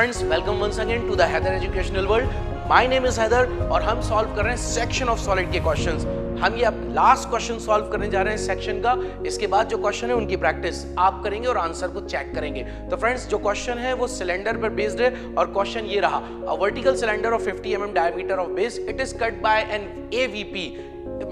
Friends, welcome once again to the Haider educational world. My name is Haider और हम solve कर रहे हैं सेक्शन ऑफ सॉलिड के क्वेश्चंस। हम ये अब लास्ट क्वेश्चन सॉल्व करने जा रहे हैं सेक्शन का। इसके बाद जो क्वेश्चन है उनकी प्रैक्टिस आप करेंगे और आंसर को चेक करेंगे। तो फ्रेंड्स, जो क्वेश्चन है वो सिलेंडर पर बेस्ड है और क्वेश्चन ये रहा, a vertical cylinder of 50 mm diameter of base, it is cut by an AVP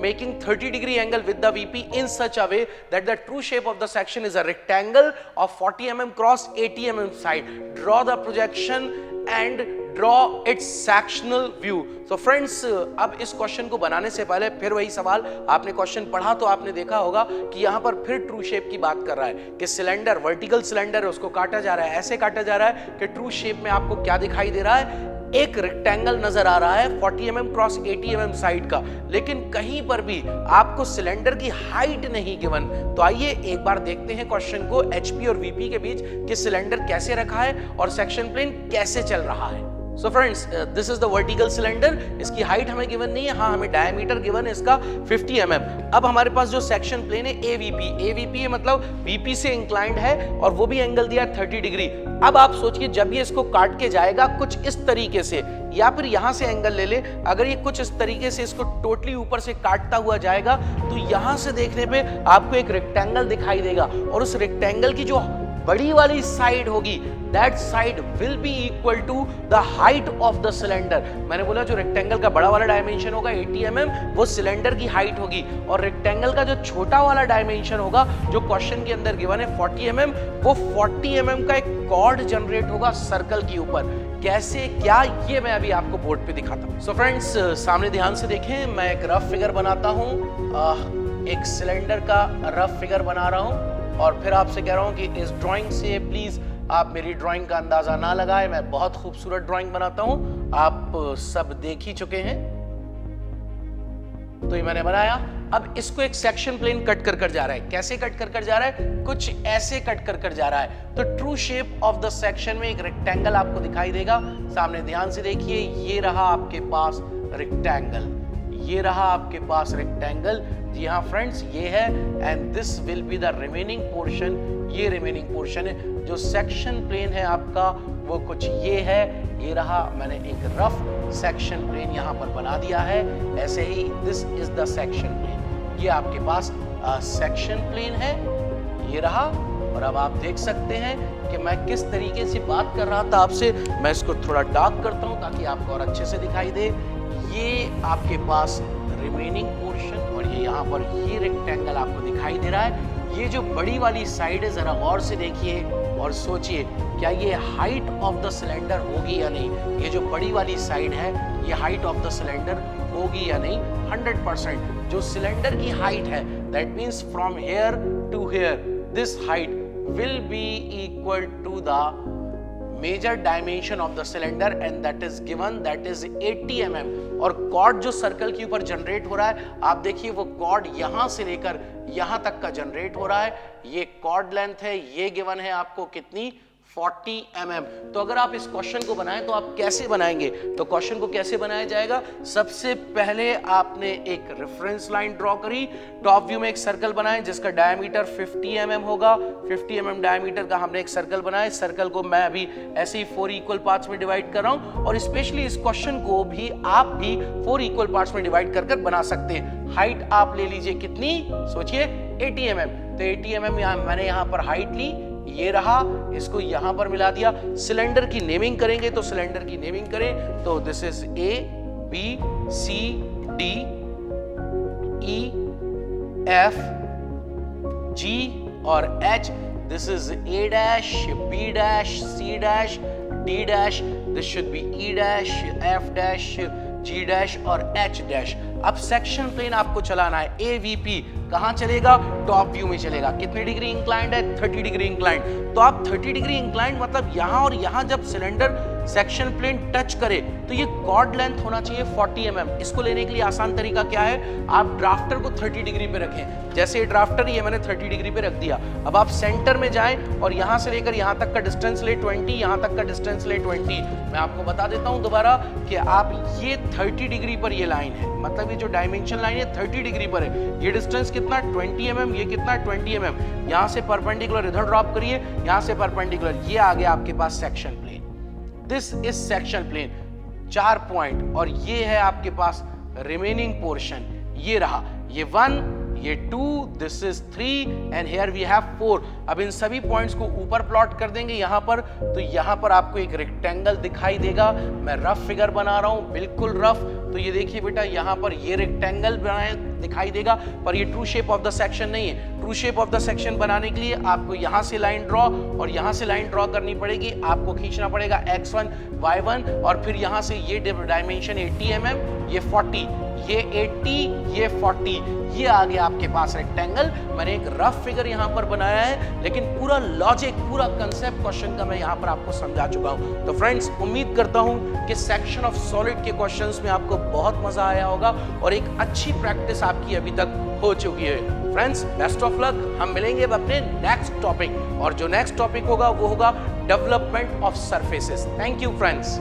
making 30-degree angle with the VP in such a way that the true shape of the section is a rectangle of 40 mm cross 80 mm side. Draw the projection and draw its sectional view. So friends, अब इस question को बनाने से पहले फिर वही सवाल, आपने क्वेश्चन पढ़ा तो आपने देखा होगा कि यहाँ पर फिर ट्रू शेप की बात कर रहा है कि सिलेंडर, वर्टिकल सिलेंडर है, उसको काटा जा रहा है, ऐसे काटा जा रहा है कि ट्रू शेप में आपको क्या दिखाई दे रहा है, एक रेक्टेंगल नजर आ रहा है 40 mm क्रॉस 80 mm साइड का, लेकिन कहीं पर भी आपको सिलेंडर की हाइट नहीं गिवन। तो आइए एक बार देखते हैं क्वेश्चन को एचपी और वीपी के बीच कि सिलेंडर कैसे रखा है और सेक्शन प्लेन कैसे चल रहा है। So friends, this is the vertical cylinder. इसकी हाइट हमें गिवन नहीं है, हाँ हमें डायमीटर गिवन है इसका 50 mm। अब हमारे पास जो सेक्शन प्लेन है एवीपी है, मतलब वीपी से इंक्लाइंड है और वो भी एंगल दिया 30 डिग्री। अब आप सोचिए, जब ये इसको काट के जाएगा कुछ इस तरीके से, या फिर यहां से एंगल ले ले, अगर ये कुछ इस तरीके से इसको टोटली ऊपर से काटता हुआ जाएगा तो यहां से देखने पे आपको एक रेक्टेंगल दिखाई देगा और उस रेक्टेंगल की जो बड़ी वाली साइड होगी, that side will be equal to the height of the cylinder। मैंने बोला जो रेक्टेंगल का बड़ा वाला डायमेंशन होगा 80 mm, वो सिलेंडर की हाइट होगी, और रेक्टेंगल का जो छोटा वाला डायमेंशन होगा जो क्वेश्चन के अंदर गिवन है 40 mm, वो 40 mm का एक कॉर्ड जनरेट होगा सर्कल के ऊपर। कैसे, क्या, ये मैं अभी आपको बोर्ड पे दिखाता हूँ। सो फ्रेंड्स, सामने ध्यान से देखें, मैं एक रफ फिगर बनाता हूँ, एक सिलेंडर का रफ फिगर बना रहा हूँ और फिर आपसे कह रहा हूँ कि इस ड्राइंग से प्लीज आप मेरी ड्राइंग का अंदाजा ना लगाएं। मैं बहुत खूबसूरत ड्राइंग बनाता हूं, आप सब देख ही चुके हैं। तो ये मैंने बनाया। अब इसको एक सेक्शन प्लेन कट कर जा रहा है। कैसे कट कर जा रहा है? कुछ ऐसे कट कर जा रहा है। तो true shape of the section में एक रेक्टेंगल आपको दिखाई देगा। सामने ध्यान से देखिए, ये रहा आपके पास रेक्टेंगल, ये रहा आपके पास रेक्टेंगल। जी हाँ फ्रेंड्स, ये है, and this will be the remaining portion. ये रिमेनिंग पोर्शन है। जो सेक्शन प्लेन है आपका वो कुछ ये है, ये रहा। मैंने एक रफ सेक्शन प्लेन यहाँ पर बना दिया है। ऐसे ही this is the section plane. ये आपके पास सेक्शन प्लेन है, ये रहा। और अब आप देख सकते हैं कि मैं किस तरीके से बात कर रहा था आपसे। मैं इसको थोड़ा डार्क करता हूँ ताकि आपको और अच्छे से दिखाई दे। ये आपके पास रिमेनिंग पोर्शन और ये यहाँ पर ये रेक्टेंगल आपको दिखाई दे रहा है। ये जो बड़ी वाली साइड है, जरा गौर से देखिए और सोचिए, क्या ये हाइट ऑफ द सिलेंडर होगी या नहीं? ये जो बड़ी वाली साइड है, ये हाइट ऑफ द सिलेंडर होगी या नहीं? 100%। जो सिलेंडर की हाइट है, that means from here to here, this height will be equal to the major dimension of the cylinder, and that is given, that is 80 mm। और chord जो circle के ऊपर जनरेट हो रहा है, आप देखिए वो कॉर्ड यहां से लेकर यहां तक का जनरेट हो रहा है। ये कॉर्ड लेंथ है, ये गिवन है आपको कितनी? 40 mm। तो अगर आप इस क्वेश्चन को बनाएं तो आप कैसे बनाएंगे? तो क्वेश्चन को कैसे बनाया जाएगा? सबसे पहले आपने एक रेफरेंस लाइन ड्रॉ करी, टॉप व्यू में एक सर्कल बनाएं जिसका डायमीटर 50 mm होगा। 50 mm डायमीटर का हमने एक सर्कल बनाया। इस सर्कल को मैं अभी ऐसे ही 4 इक्वल पार्ट्स में डिवाइड कर रहा हूं, और स्पेशली इस क्वेश्चन को भी आप भी 4 इक्वल पार्ट्स में डिवाइड कर बना सकते हैं। हाइट आप ले लीजिए कितनी? सोचिए, 80 mm। तो 80 mm मैंने यहां पर हाइट ली, ये रहा, इसको यहां पर मिला दिया। सिलेंडर की नेमिंग करेंगे तो सिलेंडर की नेमिंग करें तो this is A, B, C, D, E, F, G और H. This is A dash, B dash, C dash, D dash, this should be E dash, F dash, G dash और H dash. अब section plane आपको चलाना है। AVP कहां चलेगा? Top view में चलेगा। कितने डिग्री इंक्लाइंड है? 30 डिग्री इंक्लाइंड। तो आप 30 डिग्री इंक्लाइंड मतलब यहां और यहां जब सिलेंडर सेक्शन प्लेन टच करे तो ये कॉर्ड लेंथ होना चाहिए 40 mm। इसको लेने के लिए आसान तरीका क्या है? आप ड्राफ्टर को 30 डिग्री पे रखें। जैसे ये ड्राफ्टर, ये मैंने 30 डिग्री पे रख दिया। अब आप सेंटर में जाएं और यहां से लेकर यहां तक का डिस्टेंस ले 20, यहां तक का डिस्टेंस ले 20। मैं आपको बता देता हूं दोबारा कि आप ये 30 डिग्री पर ये लाइन है, मतलब ये जो डायमेंशन लाइन है 30 डिग्री पर है। ये डिस्टेंस कितना? 20 mm। ये कितना? 20 mm। यहां से परपेंडिकुलर इधर ड्रॉप करिए, यहां से परपेंडिकुलर, ये आ गया आपके पास section plane. This is section plane, 4 point, और ये है आपके पास रिमेनिंग पोर्शन, ये रहा, ये 1, ये 2, this is 3 and here we have 4। अब इन सभी पॉइंट्स को ऊपर प्लॉट कर देंगे यहां पर, तो यहां पर आपको एक रेक्टेंगल दिखाई देगा। मैं रफ फिगर बना रहा हूं, बिल्कुल रफ। तो ये देखिए बेटा, यहां पर ये रेक्टेंगल बनाए दिखाई देगा, पर ये true shape of the section नहीं है। True shape of the section बनाने के लिए आपको यहां से लाइन ड्रॉ और यहां से लाइन ड्रॉ करनी पड़ेगी। आपको खींचना पड़ेगा x1 y1 और फिर यहां से ये डायमेंशन 80 mm, ये 40, ये 80, ये 40, ये आ गया आपके पास रेक्टेंगल। मैंने एक रफ फिगर यहां पर बनाया है, लेकिन पूरा लॉजिक, पूरा कंसेप्ट क्वेश्चन का मैं यहां पर आपको समझा चुका हूं। तो फ्रेंड्स, उम्मीद करता हूं कि सेक्शन ऑफ सॉलिड के क्वेश्चंस में आपको बहुत मजा आया होगा और एक अच्छी प्रैक्टिस आपकी अभी तक हो चुकी है। Friends, best of luck. हम मिलेंगे अब अपने नेक्स्ट टॉपिक, और जो नेक्स्ट टॉपिक होगा वो होगा development of surfaces. Thank you friends.